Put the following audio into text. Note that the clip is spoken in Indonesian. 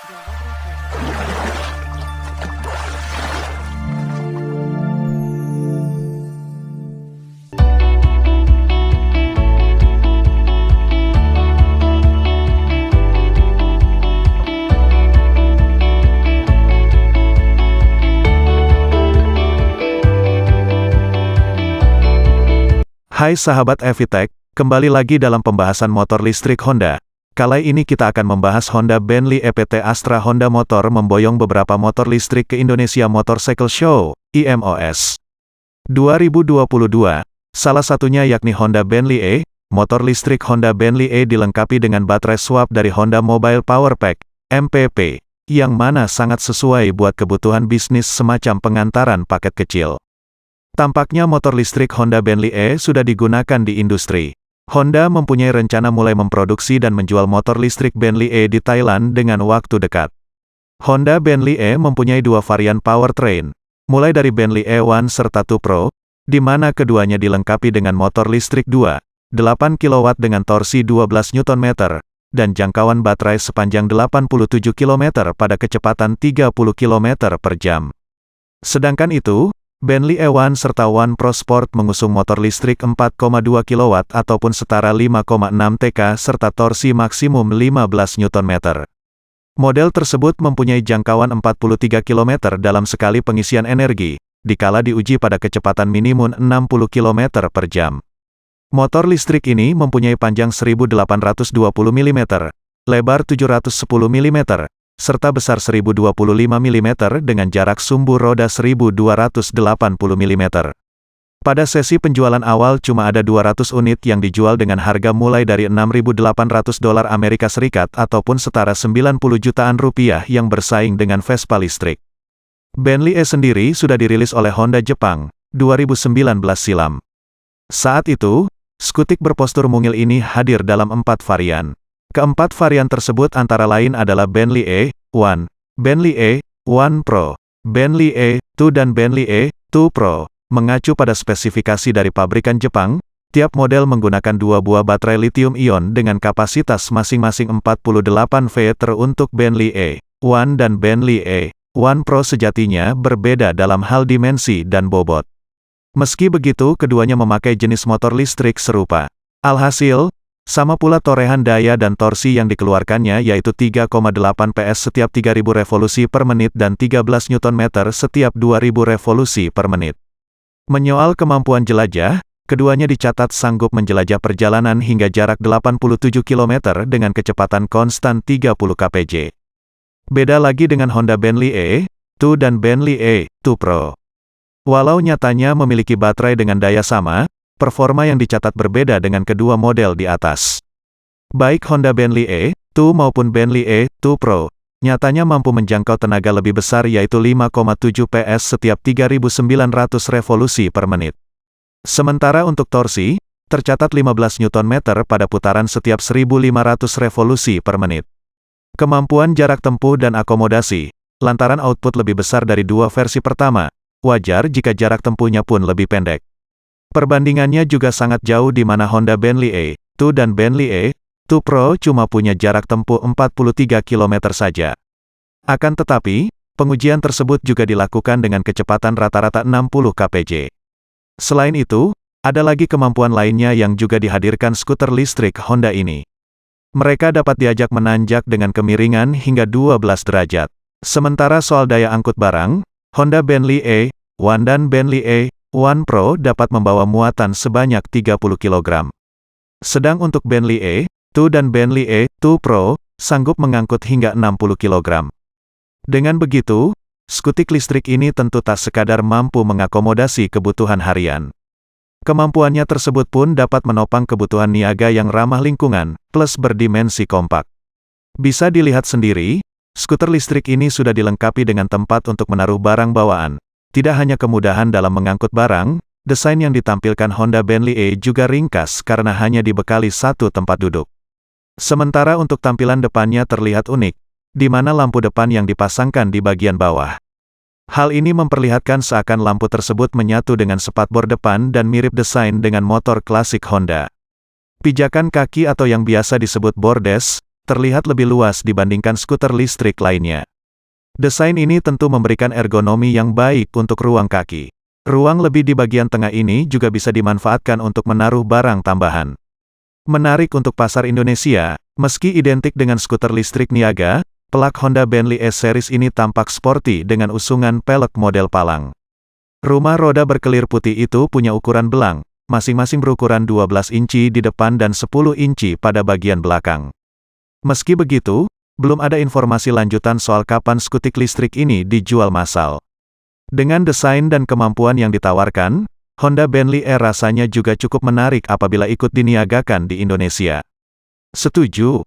Hai sahabat Evitech, kembali lagi dalam pembahasan motor listrik Honda. Kali ini kita akan membahas Honda Bentley EPT Astra. Honda Motor memboyong beberapa motor listrik ke Indonesia Motorcycle Show, IMOS 2022. Salah satunya yakni Honda Bentley E. Motor listrik Honda Bentley E dilengkapi dengan baterai swap dari Honda Mobile Power Pack, MPP, yang mana sangat sesuai buat kebutuhan bisnis semacam pengantaran paket kecil. Tampaknya motor listrik Honda Bentley E sudah digunakan di industri. Honda mempunyai rencana mulai memproduksi dan menjual motor listrik Bentley E di Thailand dengan waktu dekat. Honda Bentley E mempunyai dua varian powertrain, mulai dari Bentley E1 serta 2 Pro, di mana keduanya dilengkapi dengan motor listrik 2,8 kW dengan torsi 12 Nm, dan jangkauan baterai sepanjang 87 km pada kecepatan 30 km per jam. Sedangkan itu, Bentley E1 serta One Pro Sport mengusung motor listrik 4,2 kW ataupun setara 5,6 TK serta torsi maksimum 15 Nm. Model tersebut mempunyai jangkauan 43 km dalam sekali pengisian energi, dikala diuji pada kecepatan minimum 60 km per jam. Motor listrik ini mempunyai panjang 1820 mm, lebar 710 mm, serta besar 1025 mm dengan jarak sumbu roda 1280 mm. Pada sesi penjualan awal cuma ada 200 unit yang dijual dengan harga mulai dari $6.800 Amerika Serikat ataupun setara 90 jutaan rupiah yang bersaing dengan Vespa listrik. Bentley E sendiri sudah dirilis oleh Honda Jepang, 2019 silam. Saat itu, skutik berpostur mungil ini hadir dalam 4 varian. Keempat varian tersebut antara lain adalah Bentley E1, Bentley E1 Pro, Bentley E2 dan Bentley E2 Pro. Mengacu pada spesifikasi dari pabrikan Jepang, tiap model menggunakan 2 buah baterai lithium-ion dengan kapasitas masing-masing 48 V. Untuk Bentley E1 dan Bentley E1 Pro sejatinya berbeda dalam hal dimensi dan bobot. Meski begitu, keduanya memakai jenis motor listrik serupa. Alhasil, sama pula torehan daya dan torsi yang dikeluarkannya yaitu 3,8 PS setiap 3000 revolusi per menit dan 13 Nm setiap 2000 revolusi per menit. Menyoal kemampuan jelajah, keduanya dicatat sanggup menjelajah perjalanan hingga jarak 87 km dengan kecepatan konstan 30 kpj. Beda lagi dengan Honda Bentley E2 dan Bentley E2 Pro. Walau nyatanya memiliki baterai dengan daya sama, performa yang dicatat berbeda dengan kedua model di atas. Baik Honda Bentley E2 maupun Bentley E2 Pro, nyatanya mampu menjangkau tenaga lebih besar yaitu 5,7 PS setiap 3900 revolusi per menit. Sementara untuk torsi, tercatat 15 Nm pada putaran setiap 1500 revolusi per menit. Kemampuan jarak tempuh dan akomodasi, lantaran output lebih besar dari dua versi pertama, wajar jika jarak tempuhnya pun lebih pendek. Perbandingannya juga sangat jauh di mana Honda Bentley E2 dan Bentley E2 Pro cuma punya jarak tempuh 43 km saja. Akan tetapi, pengujian tersebut juga dilakukan dengan kecepatan rata-rata 60 kpj. Selain itu, ada lagi kemampuan lainnya yang juga dihadirkan skuter listrik Honda ini. Mereka dapat diajak menanjak dengan kemiringan hingga 12 derajat. Sementara soal daya angkut barang, Honda Bentley E1 dan Bentley E1 Pro dapat membawa muatan sebanyak 30 kg. Sedang untuk Bentley E2 dan Bentley E2 Pro, sanggup mengangkut hingga 60 kg. Dengan begitu, skutik listrik ini tentu tak sekadar mampu mengakomodasi kebutuhan harian. Kemampuannya tersebut pun dapat menopang kebutuhan niaga yang ramah lingkungan, plus berdimensi kompak. Bisa dilihat sendiri, skuter listrik ini sudah dilengkapi dengan tempat untuk menaruh barang bawaan. Tidak hanya kemudahan dalam mengangkut barang, desain yang ditampilkan Honda Bentley E juga ringkas karena hanya dibekali satu tempat duduk. Sementara untuk tampilan depannya terlihat unik, di mana lampu depan yang dipasangkan di bagian bawah. Hal ini memperlihatkan seakan lampu tersebut menyatu dengan spakbor depan dan mirip desain dengan motor klasik Honda. Pijakan kaki atau yang biasa disebut bordes, terlihat lebih luas dibandingkan skuter listrik lainnya. Desain ini tentu memberikan ergonomi yang baik untuk ruang kaki. Ruang lebih di bagian tengah ini juga bisa dimanfaatkan untuk menaruh barang tambahan. Menarik untuk pasar Indonesia, meski identik dengan skuter listrik niaga, pelak Honda Bentley S-Series ini tampak sporty dengan usungan pelek model palang. Rumah roda berkelir putih itu punya ukuran belang, masing-masing berukuran 12 inci di depan dan 10 inci pada bagian belakang. Meski begitu, belum ada informasi lanjutan soal kapan skutik listrik ini dijual massal. Dengan desain dan kemampuan yang ditawarkan, Honda Bentley E rasanya juga cukup menarik apabila ikut diniagakan di Indonesia. Setuju?